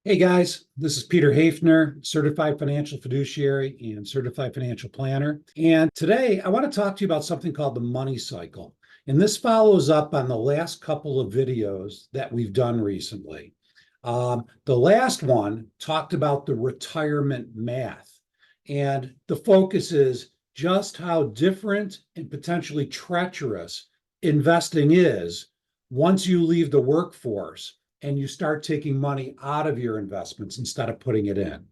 Hey guys, this is Peter Hafner, certified financial fiduciary and certified financial planner. And today I want to talk to you about something called the money cycle. And this follows up on the last couple of videos that we've done recently. The last one talked about the retirement math. And the focus is just how different and potentially treacherous investing is once you leave the workforce and you start taking money out of your investments instead of putting it in.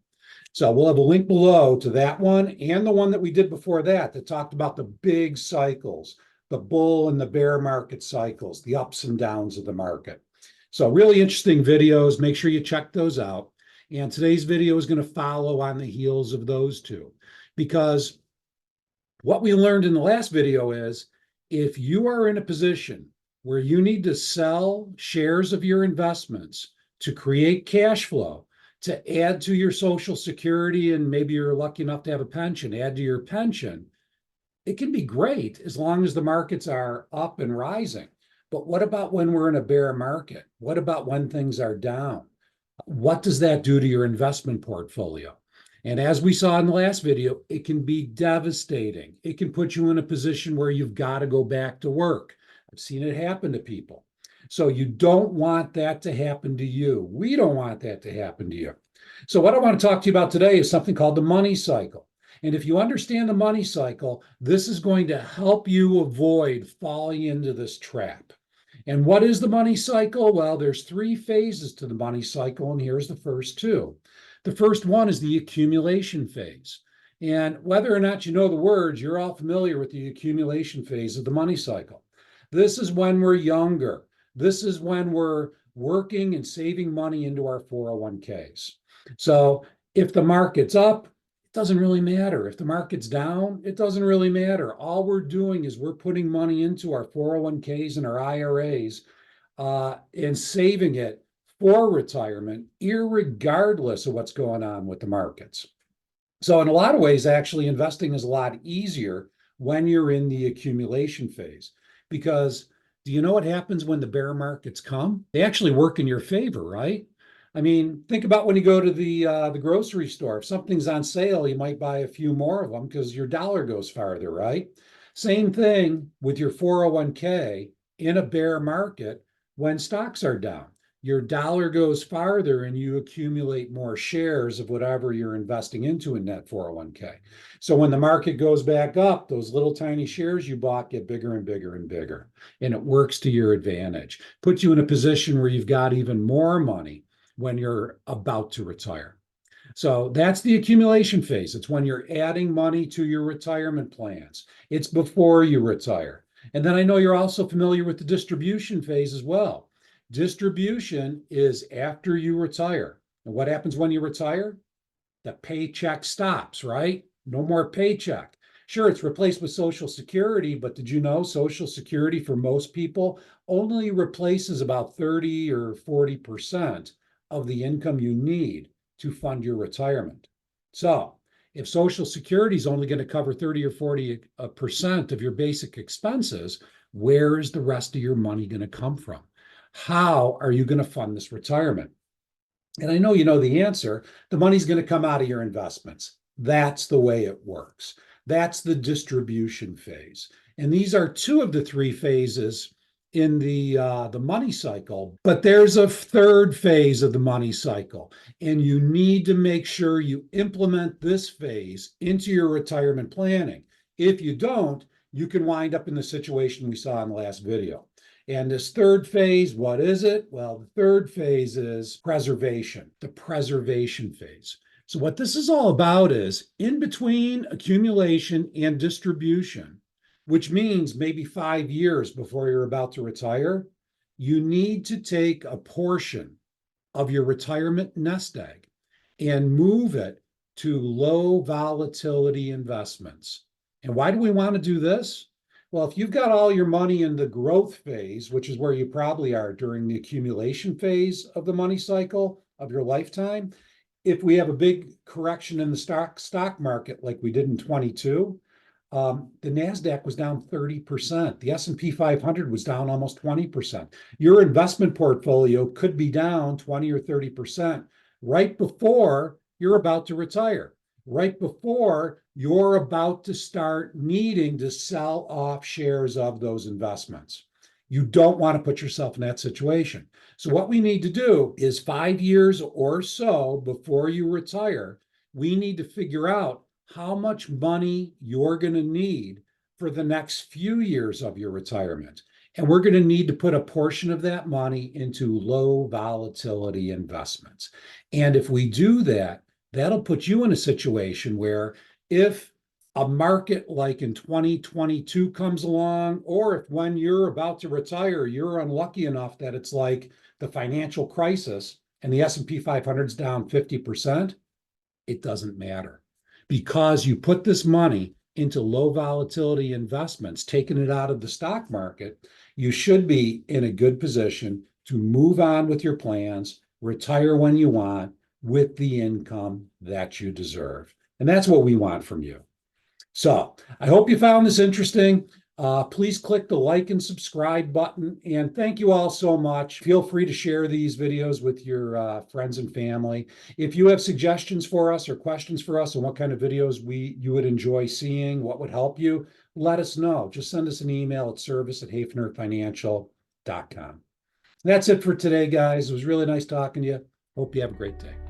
So we'll have a link below to that one and the one that we did before that talked about the big cycles, the bull and the bear market cycles, the ups and downs of the market. So really interesting videos. Make sure you check those out. And today's video is going to follow on the heels of those two, because what we learned in the last video is if you are in a position where you need to sell shares of your investments to create cash flow, to add to your Social Security, and maybe you're lucky enough to have a pension, add to your pension, it can be great as long as the markets are up and rising. But what about when we're in a bear market? What about when things are down? What does that do to your investment portfolio? And as we saw in the last video, it can be devastating. It can put you in a position where you've got to go back to work. I've seen it happen to people. So you don't want that to happen to you. We don't want that to happen to you. So what I want to talk to you about today is something called the money cycle. And if you understand the money cycle, this is going to help you avoid falling into this trap. And what is the money cycle? Well, there's three phases to the money cycle, and here's the first two. The first one is the accumulation phase. And whether or not you know the words, you're all familiar with the accumulation phase of the money cycle. This is when we're younger. This is when we're working and saving money into our 401ks. So if the market's up, it doesn't really matter. If the market's down, it doesn't really matter. All we're doing is we're putting money into our 401ks and our IRAs and saving it for retirement, irregardless of what's going on with the markets. So in a lot of ways, actually, investing is a lot easier when you're in the accumulation phase. Because do you know what happens when the bear markets come? They actually work in your favor, right? I mean, think about when you go to the grocery store. If something's on sale, you might buy a few more of them because your dollar goes farther, right? Same thing with your 401k in a bear market when stocks are down. Your dollar goes farther and you accumulate more shares of whatever you're investing into in that 401k. So when the market goes back up, those little tiny shares you bought get bigger and bigger and bigger. And it works to your advantage. Puts you in a position where you've got even more money when you're about to retire. So that's the accumulation phase. It's when you're adding money to your retirement plans. It's before you retire. And then I know you're also familiar with the distribution phase as well. Distribution is after you retire. And what happens when you retire? The paycheck stops, right? No more paycheck. Sure, it's replaced with Social Security, but did you know Social Security for most people only replaces about 30 or 40% of the income you need to fund your retirement? So if Social Security is only going to cover 30 or 40% of your basic expenses, where is the rest of your money going to come from? How are you going to fund this retirement? And I know you know the answer. The money's going to come out of your investments. That's the way it works. That's the distribution phase. And these are two of the three phases in the money cycle. But there's a third phase of the money cycle. And you need to make sure you implement this phase into your retirement planning. If you don't, you can wind up in the situation we saw in the last video. And this third phase, what is it? Well, the third phase is preservation, the preservation phase. So what this is all about is in between accumulation and distribution, which means maybe 5 years before you're about to retire, you need to take a portion of your retirement nest egg and move it to low volatility investments. And why do we want to do this? Well, if you've got all your money in the growth phase, which is where you probably are during the accumulation phase of the money cycle of your lifetime, if we have a big correction in the stock market like we did in 22, the NASDAQ was down 30%. The S&P 500 was down almost 20%. Your investment portfolio could be down 20 or 30% right before you're about to retire, right before you're about to start needing to sell off shares of those investments. You don't want to put yourself in that situation. So, what we need to do is 5 years or so before you retire, we need to figure out how much money you're going to need for the next few years of your retirement. And we're going to need to put a portion of that money into low volatility investments. And if we do that, that'll put you in a situation where if a market like in 2022 comes along, or if when you're about to retire, you're unlucky enough that it's like the financial crisis and the S&P 500 is down 50%, it doesn't matter because you put this money into low volatility investments, taking it out of the stock market, you should be in a good position to move on with your plans, retire when you want with the income that you deserve. And that's what we want from you. So I hope you found this interesting. Please click the like and subscribe button. And thank you all so much. Feel free to share these videos with your friends and family. If you have suggestions for us or questions for us on what kind of videos you would enjoy seeing, what would help you, let us know. Just send us an email at service@hafnerfinancial.com. That's it for today, guys. It was really nice talking to you. Hope you have a great day.